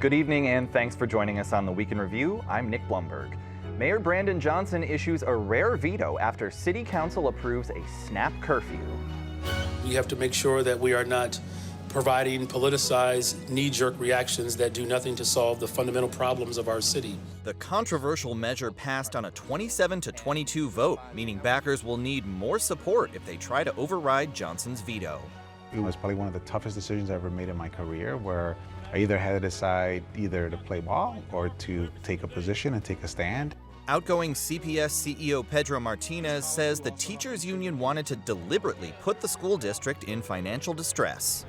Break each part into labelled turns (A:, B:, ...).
A: Good evening and thanks for joining us on the Week in Review. I'm Nick Blumberg. Mayor Brandon Johnson issues a rare veto after City Council approves a snap curfew.
B: We have to make sure that we are not providing politicized, knee-jerk reactions that do nothing to solve the fundamental problems of our city.
C: The controversial measure passed on a 27-22 vote, meaning backers will need more support if they try to override Johnson's veto.
D: It was probably one of the toughest decisions I ever made in my career, where I either had to decide either to play ball or to take a position and take a stand.
C: Outgoing CPS CEO Pedro Martinez says the teachers union wanted to deliberately put the school district in financial distress.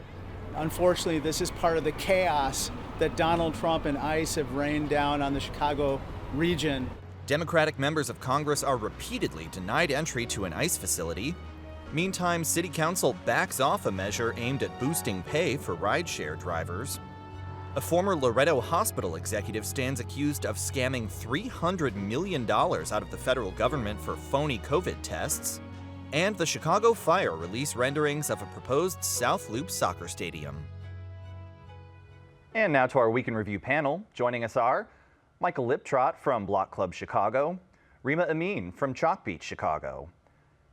E: Unfortunately, this is part of the chaos that Donald Trump and ICE have rained down on the Chicago region.
C: Democratic members of Congress are repeatedly denied entry to an ICE facility. Meantime, City Council backs off a measure aimed at boosting pay for rideshare drivers. A former Loretto Hospital executive stands accused of scamming $300 million out of the federal government for phony COVID tests. And the Chicago Fire released renderings of a proposed South Loop soccer stadium.
A: And now to our Week in Review panel. Joining us are Michael Liptrot from Block Club Chicago, Rima Amin from Chalk Beach, Chicago,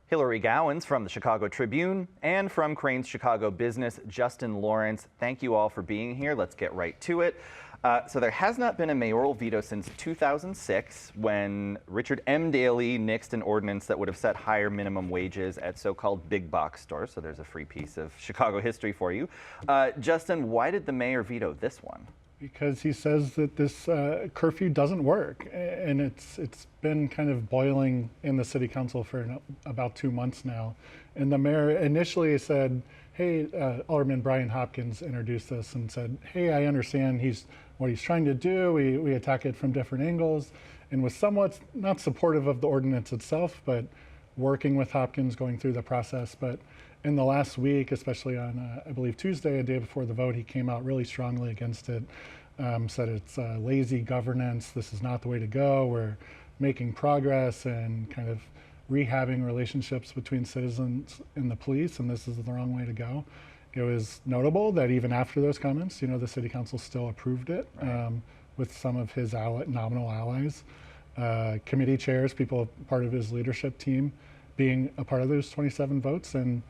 A: Hillary Gowans from the Chicago Tribune, and from Crane's Chicago Business, Justin Lawrence. Thank you all for being here. Let's get right to it. So there has not been a mayoral veto since 2006, when Richard M. Daley nixed an ordinance that would have set higher minimum wages at so-called big box stores. So there's a free piece of Chicago history for you. Justin, why did the mayor veto this one?
F: Because he says that this curfew doesn't work, and it's been kind of boiling in the city council for about 2 months now. And the mayor initially said, hey, Alderman Brian Hopkins introduced this and said, hey, I understand what he's trying to do. We attack it from different angles, and was somewhat not supportive of the ordinance itself, but working with Hopkins, going through the process. But in the last week, especially on, I believe Tuesday, a day before the vote, he came out really strongly against it, said it's lazy governance, this is not the way to go, we're making progress and kind of rehabbing relationships between citizens and the police, and this is the wrong way to go. It was notable that even after those comments, the city council still approved it, with some of his nominal allies, committee chairs, people part of his leadership team being a part of those 27 votes. And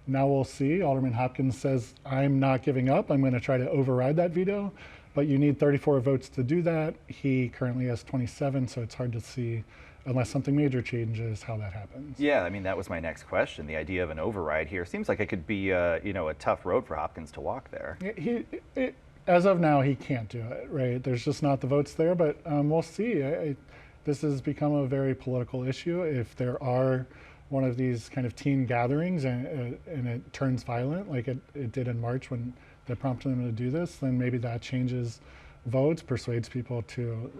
F: now we'll see. Alderman Hopkins says, I'm not giving up. I'm going to try to override that veto, but you need 34 votes to do that. He currently has 27, so it's hard to see, unless something major changes, how that happens.
A: Yeah, I mean, that was my next question. The idea of an override here seems like it could be, a tough road for Hopkins to walk there.
F: As of now, he can't do it, right? There's just not the votes there, but we'll see. This has become a very political issue. If there are one of these kind of teen gatherings and it turns violent, like it did in March when they prompted them to do this, then maybe that changes votes, persuades people to,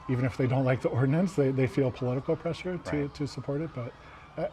F: even if they don't like the ordinance, they feel political pressure to support it. But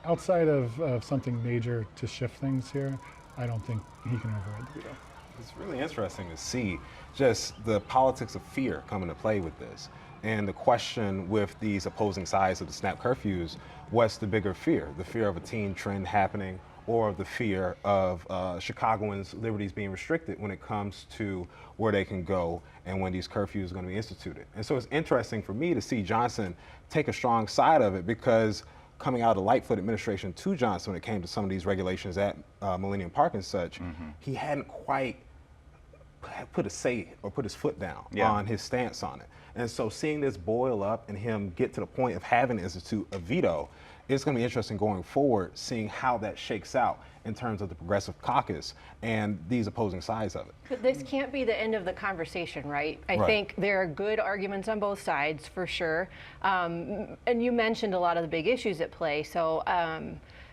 F: outside of something major to shift things here, I don't think he can override the veto.
D: It's really interesting to see just the politics of fear come into play with this. And the question with these opposing sides of the snap curfews, what's the bigger fear? The fear of a teen trend happening, or the fear of Chicagoans' liberties being restricted when it comes to where they can go and when these curfews are going to be instituted. And so it's interesting for me to see Johnson take a strong side of it, because coming out of the Lightfoot administration to Johnson when it came to some of these regulations at Millennium Park and such, he hadn't quite put his foot down on his stance on it. And so seeing this boil up and him get to the point of having to institute a veto, it's going to be interesting going forward, seeing how that shakes out in terms of the Progressive Caucus and these opposing sides of it.
G: But this can't be the end of the conversation, right? I think there are good arguments on both sides, for sure. And you mentioned a lot of the big issues at play. So,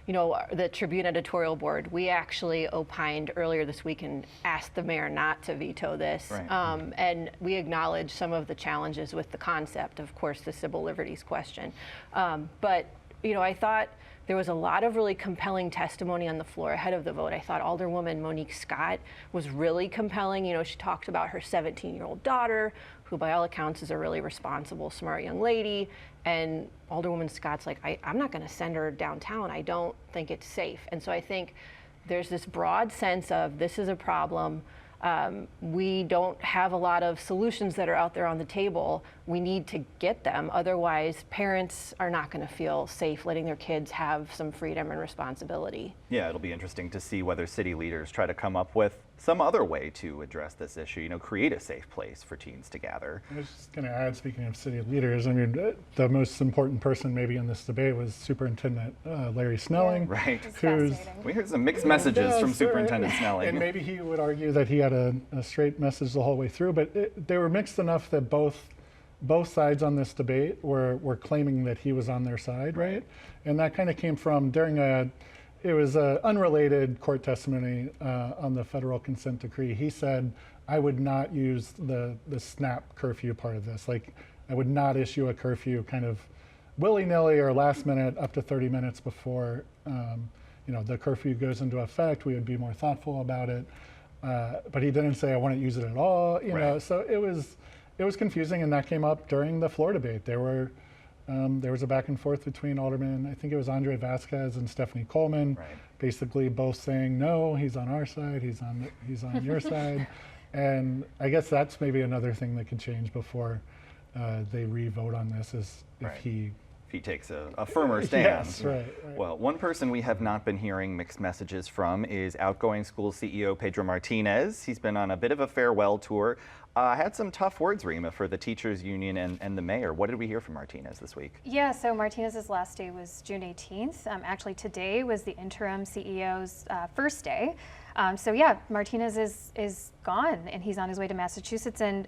G: the Tribune editorial board, we actually opined earlier this week and asked the mayor not to veto this. And we acknowledge some of the challenges with the concept, of course, the civil liberties question. But I thought there was a lot of really compelling testimony on the floor ahead of the vote. I thought Alderwoman Monique Scott was really compelling. She talked about her 17-year-old daughter, who by all accounts is a really responsible, smart young lady. And Alderwoman Scott's like, I'm not going to send her downtown. I don't think it's safe. And so I think there's this broad sense of this is a problem. We don't have a lot of solutions that are out there on the table. We need to get them. Otherwise, parents are not going to feel safe letting their kids have some freedom and responsibility.
A: Yeah, it'll be interesting to see whether city leaders try to come up with some other way to address this issue, create a safe place for teens to gather.
F: I was just going to add, speaking of city leaders, I mean, the most important person maybe in this debate was Superintendent Larry Snelling.
A: Right. We heard some mixed
F: Yeah,
A: messages from
F: right.
A: Superintendent Snelling.
F: And maybe he would argue that he had a straight message the whole way through, but they were mixed enough that both sides on this debate were claiming that he was on their side, right? And that kind of came from it was an unrelated court testimony on the federal consent decree. He said, I would not use the snap curfew part of this. Like, I would not issue a curfew kind of willy-nilly or last minute up to 30 minutes before the curfew goes into effect. We would be more thoughtful about it. But he didn't say I wouldn't use it at all. You know, so it was confusing, and that came up during the floor debate. There was a back and forth between Alderman, I think it was Andre Vasquez and Stephanie Coleman, basically both saying, no, he's on our side, he's on your side. And I guess that's maybe another thing that could change before they re-vote on this, is if he
A: takes a firmer stance.
F: Yes, right.
A: Well, one person we have not been hearing mixed messages from is Outgoing School CEO Pedro Martinez. He's been on a bit of a farewell tour. Had some tough words, Rima, for the teachers union and the mayor. What did we hear from Martinez this week?
H: Yeah, so Martinez's last day was June 18th. Actually, today was the interim CEO's first day. So yeah, Martinez is gone, and he's on his way to Massachusetts. And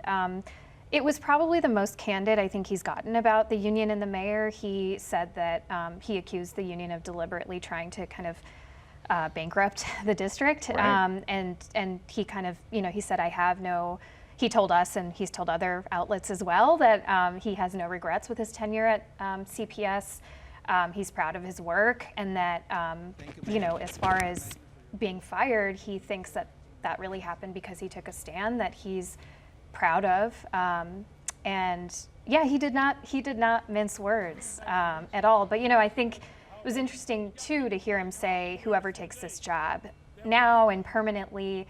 H: it was probably the most candid I think he's gotten about the union and the mayor. He said that he accused the union of deliberately trying to kind of bankrupt the district. And he kind of, he said, he told us, and he's told other outlets as well, that he has no regrets with his tenure at CPS. He's proud of his work, and that, as far as being fired, he thinks that really happened because he took a stand that he's proud of. And yeah, he did not mince words at all. But, I think it was interesting too to hear him say, whoever takes this job now and permanently,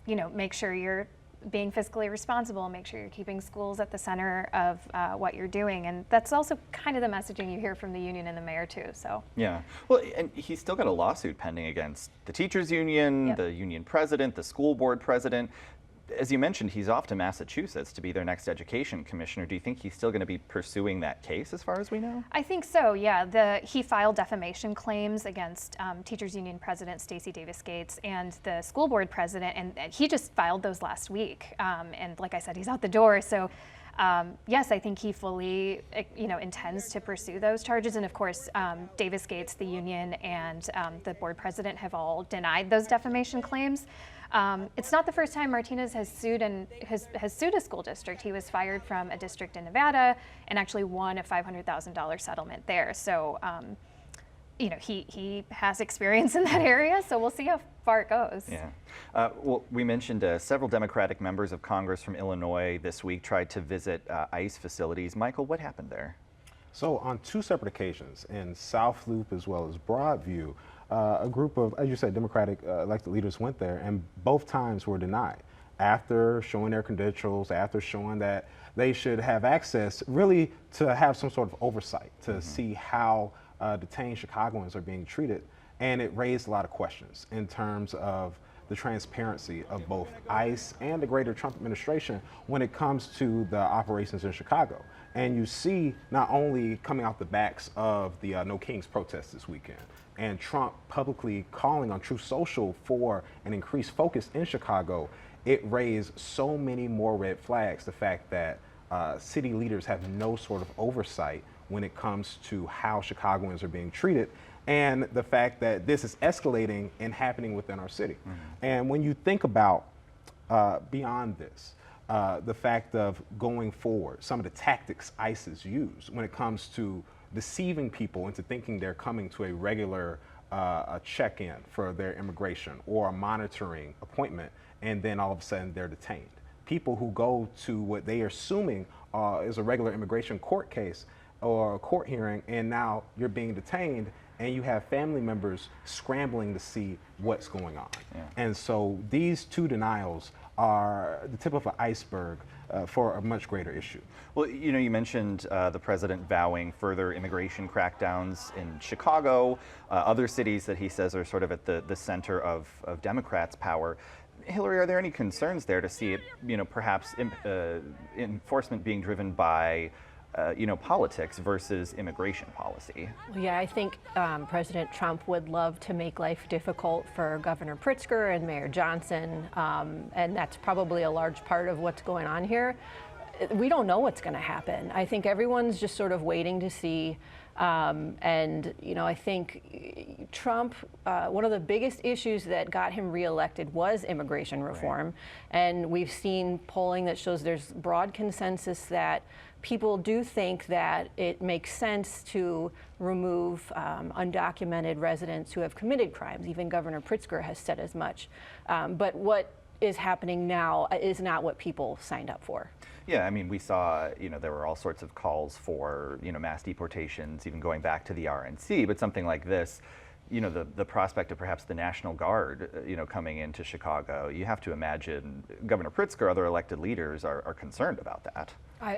H: make sure you're being fiscally responsible, make sure you're keeping schools at the center of what you're doing. And that's also kind of the messaging you hear from the union and the mayor too, so.
A: Yeah, well, and he's still got a lawsuit pending against the teachers union, the union president, the school board president. As you mentioned, he's off to Massachusetts to be their next education commissioner. Do you think he's still going to be pursuing that case as far as we know?
H: I think so, yeah. He filed defamation claims against teachers union president Stacey Davis Gates and the school board president, and he just filed those last week. And like I said, he's out the door. So yes, I think he fully intends to pursue those charges. And of course, Davis Gates, the union, and the board president have all denied those defamation claims. It's not the first time Martinez has sued has sued a school district. He was fired from a district in Nevada and actually won a $500,000 settlement there. So, he has experience in that area. So we'll see how far it goes.
A: Yeah. Well, we mentioned several Democratic members of Congress from Illinois this week tried to visit ICE facilities. Michael, what happened there?
D: So on two separate occasions, in South Loop as well as Broadview, a group of, as you said, Democratic elected leaders went there, and both times were denied. After showing their credentials, after showing that they should have access, really to have some sort of oversight to see how detained Chicagoans are being treated. And it raised a lot of questions in terms of the transparency of both ICE and the greater Trump administration when it comes to the operations in Chicago. And you see not only coming out the backs of the No Kings protests this weekend, and Trump publicly calling on Truth Social for an increased focus in Chicago, it raised so many more red flags. The fact that city leaders have no sort of oversight when it comes to how Chicagoans are being treated, and the fact that this is escalating and happening within our city. And when you think about beyond this, the fact of going forward, some of the tactics ICE is used when it comes to deceiving people into thinking they're coming to a regular check-in for their immigration or a monitoring appointment, and then all of a sudden they're detained. People who go to what they are assuming is a regular immigration court case or a court hearing, and now you're being detained, and you have family members scrambling to see what's going on.
A: Yeah.
D: And so these two denials are the tip of an iceberg for a much greater issue.
A: Well, you know, you mentioned the president vowing further immigration crackdowns in Chicago, other cities that he says are sort of at the center of Democrats' power. Hillary, are there any concerns there to see it, you know, perhaps enforcement being driven by politics versus immigration policy?
G: Yeah, I think President Trump would love to make life difficult for Governor Pritzker and Mayor Johnson, and that's probably a large part of what's going on here. We don't know what's going to happen. I think everyone's just sort of waiting to see. And, you know, I think Trump, one of the biggest issues that got him reelected was immigration reform. Right. And we've seen polling that shows there's broad consensus that people do think that it makes sense to remove undocumented residents who have committed crimes. Even Governor Pritzker has said as much. But what is happening now is not what people signed up for.
A: Yeah, I mean, we saw, you know, there were all sorts of calls for, you know, mass deportations, even going back to the RNC, but something like this, you know, the prospect of perhaps the National Guard, you know, coming into Chicago, you have to imagine Governor Pritzker, other elected leaders are concerned about that.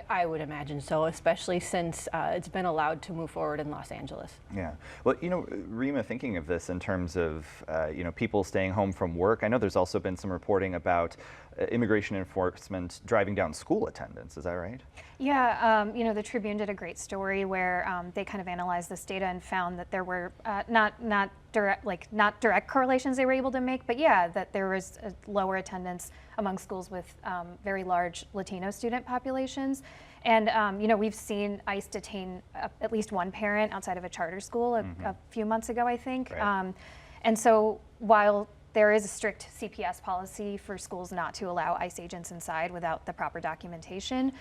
G: I would imagine so, especially since it's been allowed to move forward in Los Angeles.
A: Yeah. Well, you know, Rima, thinking of this in terms of, you know, people staying home from work, I know there's also been some reporting about immigration enforcement driving down school attendance. Is that right?
H: Yeah, you know, the Tribune did a great story where they kind of analyzed this data and found that there were not direct correlations they were able to make, but yeah, that there was a lower attendance among schools with very large Latino student populations. And, you know, we've seen ICE detain at least one parent outside of a charter school a few months ago, I think.
A: Right.
H: And so while there is a strict CPS policy for schools not to allow ICE agents inside without the proper documentation,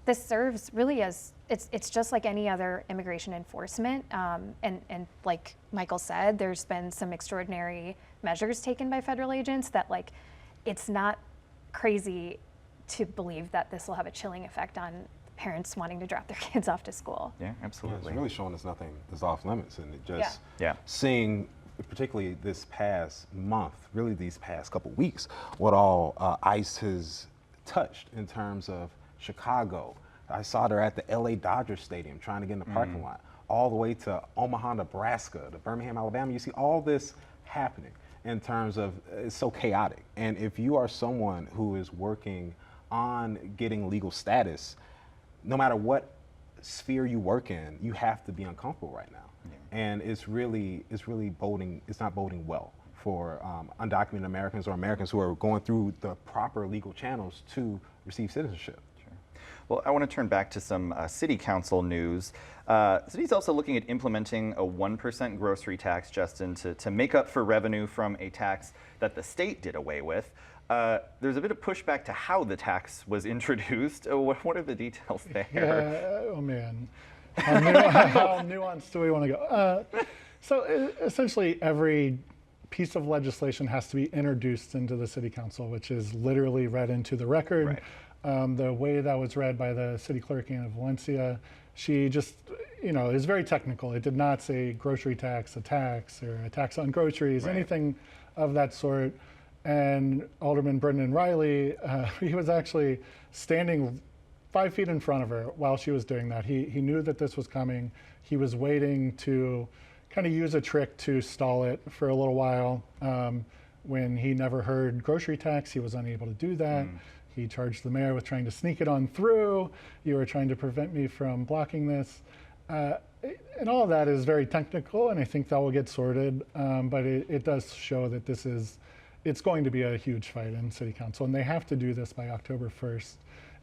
H: this serves really as, it's just like any other immigration enforcement. And like Michael said, there's been some extraordinary measures taken by federal agents that, like, it's not crazy to believe that this will have a chilling effect on parents wanting to drop their kids off to school.
A: Yeah, absolutely.
D: It's really showing us nothing is off limits, and it just
A: Yeah.
D: seeing, particularly this past month, really these past couple weeks, what all ICE has touched in terms of Chicago. I saw they're at the LA Dodger Stadium trying to get in the parking lot, all the way to Omaha, Nebraska, to Birmingham, Alabama. You see all this happening in terms of, it's so chaotic. And if you are someone who is working on getting legal status, no matter what sphere you work in, you have to be uncomfortable right now. Yeah. And it's not boding well for undocumented Americans or Americans who are going through the proper legal channels to receive citizenship.
A: Well, I want to turn back to some city council news. City's also looking at implementing a 1% grocery tax, Justin, to make up for revenue from a tax that the state did away with. There's a bit of pushback to how the tax was introduced. What are the details there?
F: Yeah, oh man, how nuanced do we want to go? So essentially every piece of legislation has to be introduced into the city council, which is literally read into the record.
A: Right.
F: The way that was read by the city clerk, Anna Valencia, she just, you know, is very technical. It did not say grocery tax, a tax, or a tax on groceries,
A: right.
F: Anything of that sort. And Alderman Brendan Riley, he was actually standing 5 feet in front of her while she was doing that. He knew that this was coming. He was waiting to kind of use a trick to stall it for a little while. When he never heard grocery tax, he was unable to do that. He charged the mayor with trying to sneak it on through. You were trying to prevent me from blocking this. And all of that is very technical, and I think that will get sorted. But it does show that it's going to be a huge fight in city council, and they have to do this by October 1st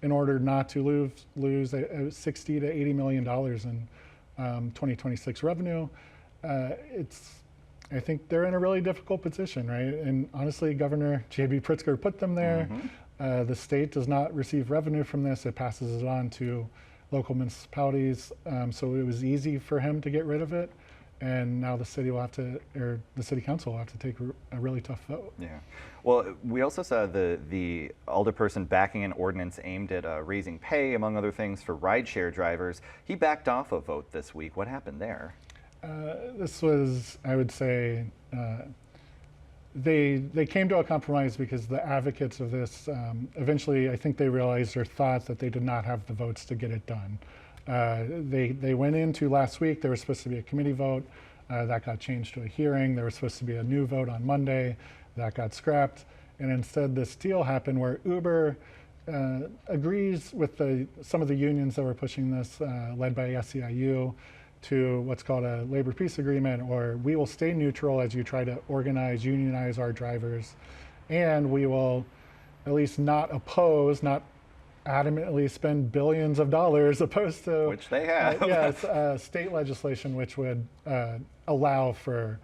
F: in order not to lose $60 to $80 million in 2026 revenue. I think they're in a really difficult position, right? And honestly, Governor J.B. Pritzker put them there. The state does not receive revenue from this. It passes it on to local municipalities. So it was easy for him to get rid of it. And now the city will have to, or the city council will have to take a really tough vote.
A: Yeah. Well, we also saw the alderperson backing an ordinance aimed at raising pay, among other things, for rideshare drivers. He backed off a vote this week. What happened there?
F: This was, I would say, they came to a compromise because the advocates of this eventually, I think they realized or thought that they did not have the votes to get it done. They went into last week. There was supposed to be a committee vote that got changed to a hearing. There was supposed to be a new vote on Monday that got scrapped, and instead this deal happened where Uber agrees with some of the unions that were pushing this, led by SEIU, to what's called a labor peace agreement, or we will stay neutral as you try to organize, unionize our drivers, and we will at least not oppose, not adamantly spend billions of dollars opposed to
A: Which they have.
F: state legislation which would allow for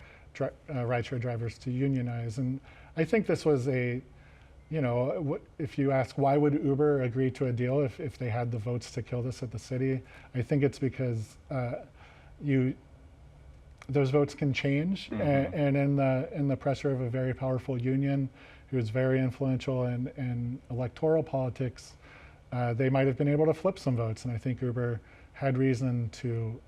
F: rideshare drivers to unionize. And I think this was if you ask why would Uber agree to a deal if they had the votes to kill this at the city, I think it's because those votes can change, and in the pressure of a very powerful union who is very influential in electoral politics, they might have been able to flip some votes, and I think Uber had reason to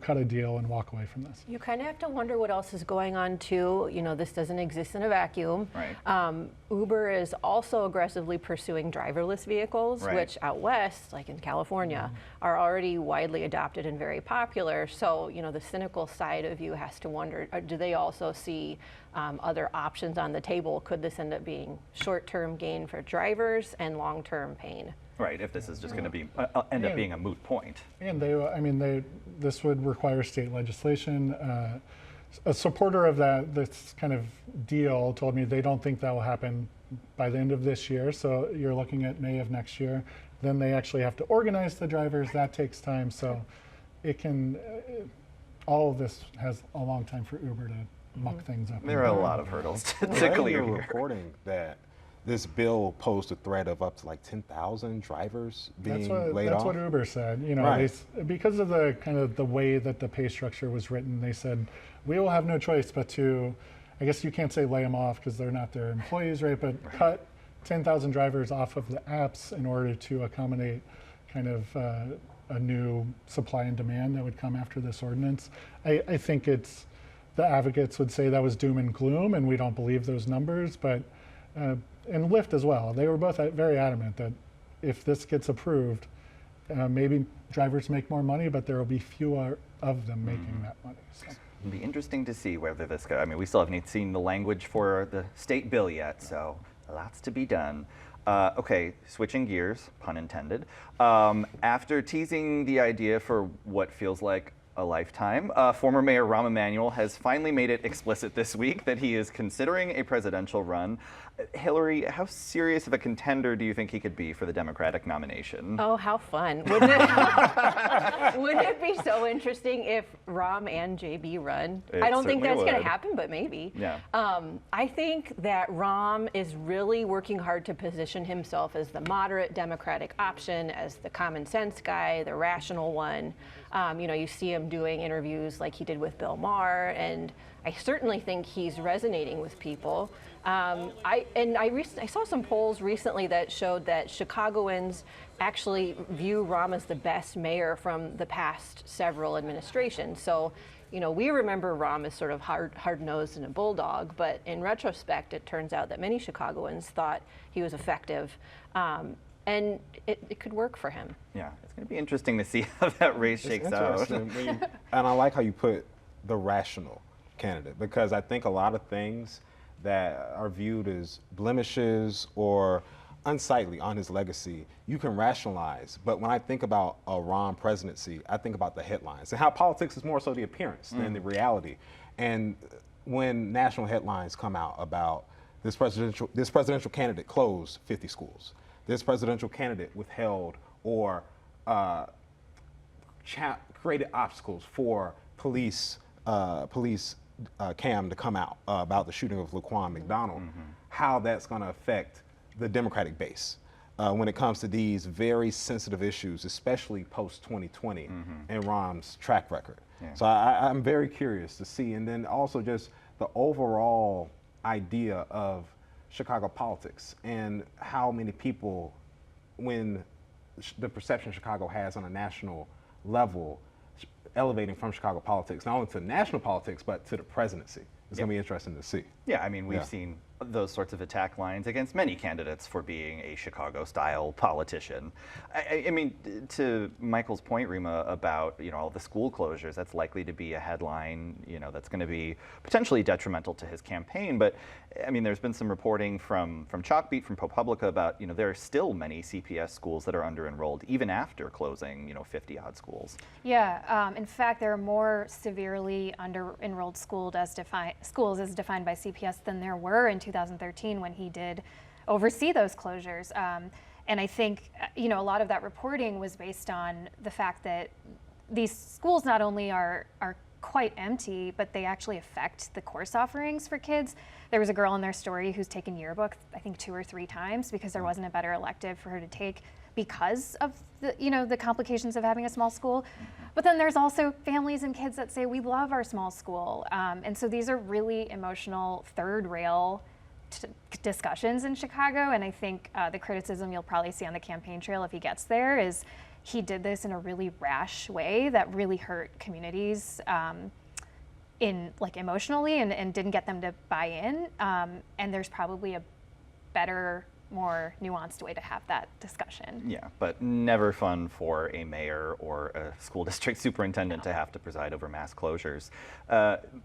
F: cut a deal and walk away from this.
G: You kind of have to wonder what else is going on too. This doesn't exist in a vacuum.
A: Right.
G: Uber is also aggressively pursuing driverless vehicles,
A: Right.
G: which out west, like in California, are already widely adopted and very popular. So, the cynical side of you has to wonder, do they also see other options on the table? Could this end up being short-term gain for drivers and long-term pain?
A: Right, if this is just going to be end up being a moot point.
F: And this would require state legislation. A supporter of this kind of deal told me they don't think that will happen by the end of this year. So you're looking at May of next year. Then they actually have to organize the drivers. That takes time. So all of this has a long time for Uber to muck things up.
A: There are a lot of hurdles to
D: Right,
A: clear
D: you're
A: here.
D: reporting that this bill posed a threat of up to like 10,000 drivers being laid
F: That's
D: off.
F: what Uber said.
D: Right.
F: Because of the kind of the way that the pay structure was written, they said we will have no choice but to, I guess you can't say lay them off because they're not their employees, right? But cut 10,000 drivers off of the apps in order to accommodate kind of a new supply and demand that would come after this ordinance. I think the advocates would say that was doom and gloom, and we don't believe those numbers, but. And Lyft as well. They were both very adamant that if this gets approved, maybe drivers make more money, but there will be fewer of them making that money. So.
A: It'll be interesting to see whether this goes. I mean, we still haven't seen the language for the state bill yet, so lots to be done. Okay, switching gears, pun intended. After teasing the idea for what feels like a lifetime, former Mayor Rahm Emanuel has finally made it explicit this week that he is considering a presidential run. Hillary, how serious of a contender do you think he could be for the Democratic nomination?
G: Oh, how fun. Wouldn't it be so interesting if Rahm and JB run?
A: It
G: I don't think that's
A: certainly
G: going
A: would.
G: to happen, but maybe.
A: Yeah.
G: I think that Rahm is really working hard to position himself as the moderate Democratic option, as the common sense guy, the rational one. You see him doing interviews like he did with Bill Maher, and I certainly think he's resonating with people. I saw some polls recently that showed that Chicagoans actually view Rahm as the best mayor from the past several administrations. So, we remember Rahm as sort of hard-nosed and a bulldog, but in retrospect, it turns out that many Chicagoans thought he was effective. And it could work for him.
A: Yeah, it's going to be interesting to see how that race shakes out.
D: And I like how you put the rational candidate, because I think a lot of things that are viewed as blemishes or unsightly on his legacy, you can rationalize. But when I think about a Rahm presidency, I think about the headlines and how politics is more so the appearance than the reality. And when national headlines come out about this presidential candidate closed 50 schools, this presidential candidate withheld or created obstacles for police cam to come out about the shooting of Laquan McDonald, how that's going to affect the Democratic base when it comes to these very sensitive issues, especially post-2020 and Rahm's track record. Yeah. So I'm very curious to see, and then also just the overall idea of Chicago politics and how many people, when the perception Chicago has on a national level, elevating from Chicago politics, not only to national politics, but to the presidency. It's going to be interesting to see.
A: Yeah, I mean, we've seen those sorts of attack lines against many candidates for being a Chicago-style politician. I mean, to Michael's point, Rima, about all the school closures, that's likely to be a headline, that's going to be potentially detrimental to his campaign. But I mean, there's been some reporting from Chalkbeat, from ProPublica about there are still many CPS schools that are under-enrolled even after closing 50-odd schools.
H: Yeah, in fact, there are more severely under-enrolled schools as defined by CPS than there were in 2013 when he did oversee those closures. And I think, a lot of that reporting was based on the fact that these schools not only are quite empty, but they actually affect the course offerings for kids. There was a girl in their story who's taken yearbook, I think 2 or 3 times because there wasn't a better elective for her to take because of the complications of having a small school. But then there's also families and kids that say, we love our small school. And so these are really emotional third rail discussions in Chicago. And I think the criticism you'll probably see on the campaign trail if he gets there is he did this in a really rash way that really hurt communities emotionally and didn't get them to buy in. And there's probably a better, more nuanced way to have that discussion.
A: Yeah, but never fun for a mayor or a school district superintendent to have to preside over mass closures.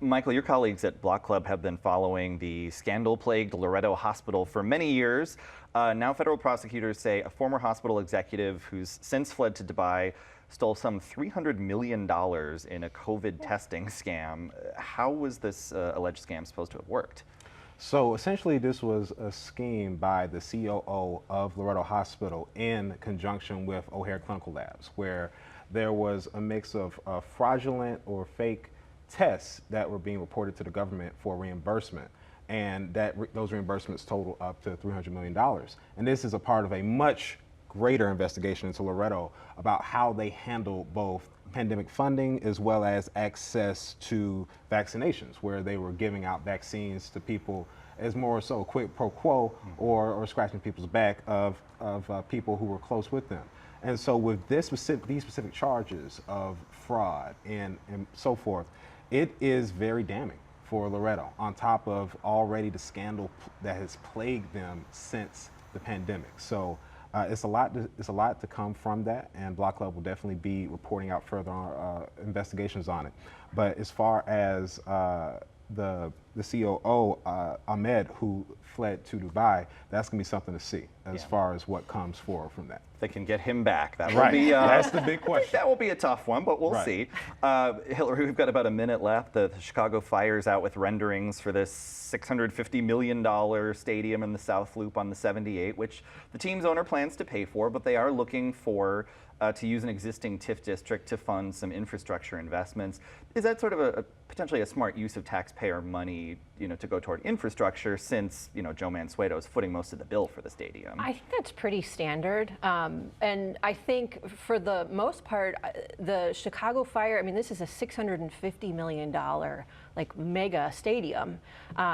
A: Michael, your colleagues at Block Club have been following the scandal-plagued Loretto Hospital for many years. Now federal prosecutors say a former hospital executive who's since fled to Dubai stole some $300 million in a COVID testing scam. How was this alleged scam supposed to have worked?
D: So essentially, this was a scheme by the COO of Loretto Hospital in conjunction with O'Hare Clinical Labs, where there was a mix of fraudulent or fake tests that were being reported to the government for reimbursement, and those reimbursements total up to $300 million. And this is a part of a much greater investigation into Loretto about how they handle both pandemic funding as well as access to vaccinations, where they were giving out vaccines to people as more so quid pro quo or scratching people's back of people who were close with them. And so with these specific charges of fraud and so forth, it is very damning for Loretto, on top of already the scandal that has plagued them since the pandemic. So it's a lot to come from that, and Block Club will definitely be reporting out further investigations on it. But as far as the COO, Ahmed, who fled to Dubai, that's going to be something to see as far as what comes forward from that.
A: They can get him back. That will be
D: that's the big question.
A: That will be a tough one, but we'll see. Hillary, we've got about a minute left. The Chicago Fire's out with renderings for this $650 million stadium in the South Loop on the 78, which the team's owner plans to pay for, but they are looking for to use an existing TIF district to fund some infrastructure investments. Is that sort of a potentially a smart use of taxpayer money, to go toward infrastructure, since Joe Mansueto is footing most of the bill for the stadium?
G: I think that's pretty standard, and I think for the most part, the Chicago Fire. I mean, this is a $650 million mega stadium,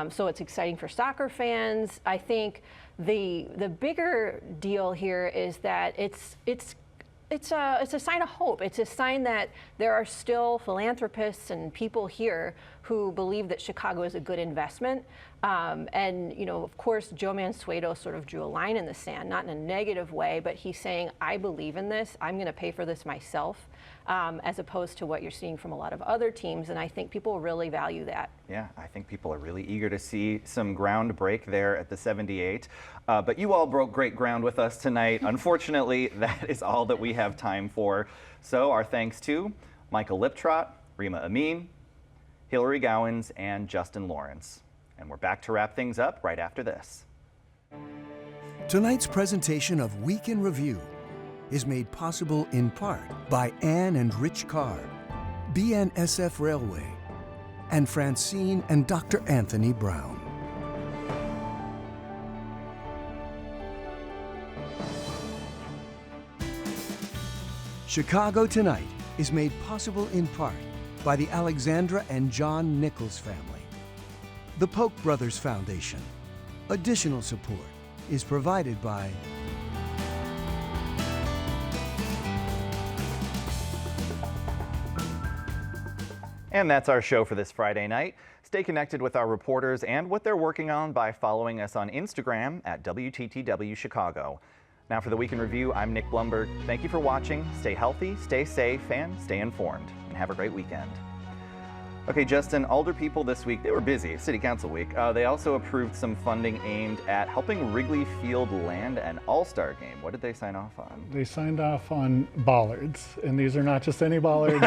G: so it's exciting for soccer fans. I think the bigger deal here is that it's a sign of hope. It's a sign that there are still philanthropists and people here who believe that Chicago is a good investment. And of course, Joe Mansueto sort of drew a line in the sand, not in a negative way, but he's saying, I believe in this. I'm going to pay for this myself, as opposed to what you're seeing from a lot of other teams. And I think people really value that.
A: Yeah, I think people are really eager to see some ground break there at the 78. But you all broke great ground with us tonight. Unfortunately, that is all that we have time for. So our thanks to Michael Liptrot, Rima Amin, Hillary Gowans, and Justin Lawrence. And we're back to wrap things up right after this.
I: Tonight's presentation of Week in Review is made possible in part by Ann and Rich Carr, BNSF Railway, and Francine and Dr. Anthony Brown. Chicago Tonight is made possible in part by the Alexandra and John Nichols family, the Polk Brothers Foundation. Additional support is provided by
A: And that's our show for this Friday night. Stay connected with our reporters and what they're working on by following us on Instagram at WTTW Chicago. Now for the Week in Review, I'm Nick Blumberg. Thank you for watching. Stay healthy, stay safe, and stay informed. And have a great weekend. Okay, Justin, Alder people this week, they were busy, City Council week. They also approved some funding aimed at helping Wrigley Field land an all-star game. What did they sign off on?
F: They signed off on bollards, and these are not just any bollards.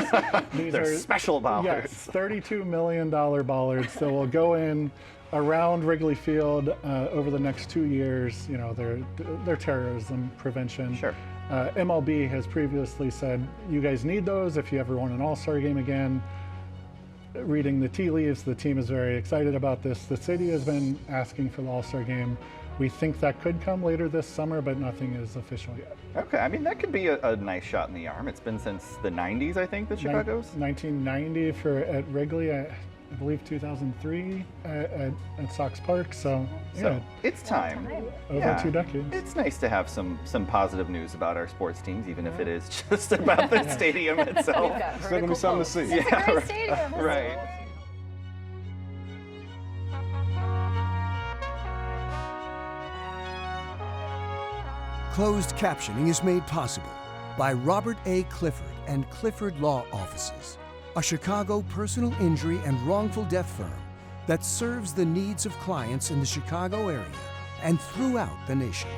F: These
A: They're
F: are
A: special bollards.
F: Yes, $32 million bollards that will go in around Wrigley Field over the next 2 years. You know, they're terrorism prevention.
A: Sure.
F: MLB has previously said, you guys need those if you ever want an all-star game again. Reading the tea leaves, the team is very excited about this. The city has been asking for the all-star game. We think that could come later this summer, but nothing is official yet.
A: Okay, I mean, that could be a nice shot in the arm. It's been since the 90s, I think, that Chicago's?
F: 1990 at Wrigley, I believe 2003 at Sox Park. So
A: it's time.
F: Over 2 decades.
A: It's nice to have some positive news about our sports teams, even if it is just about the stadium itself.
D: It's going to be something to see.
H: It's a great stadium.
A: Right.
I: Closed captioning is made possible by Robert A. Clifford and Clifford Law Offices, a Chicago personal injury and wrongful death firm that serves the needs of clients in the Chicago area and throughout the nation.